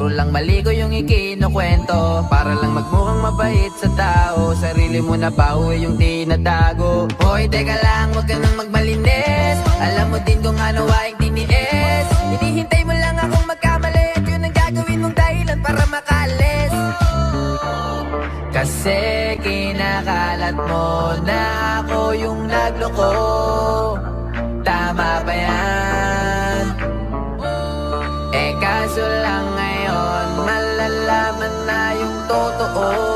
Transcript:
Puro lang maligo yung ikinukwento, para lang magmukhang mabait sa tao. Sarili mo na pauwi yung tinatago. Hoy, teka lang, wag ka nang magmalinis. Alam mo din kung ano aking tiniis. Hinihintay mo lang akong magkamali, at yun ang gagawin mong dahilan para makalis. Kasi kinakalat mo na ako yung nagloko. Tama ba yan? Eh kaso lang ngayon malalaman na yung totoo.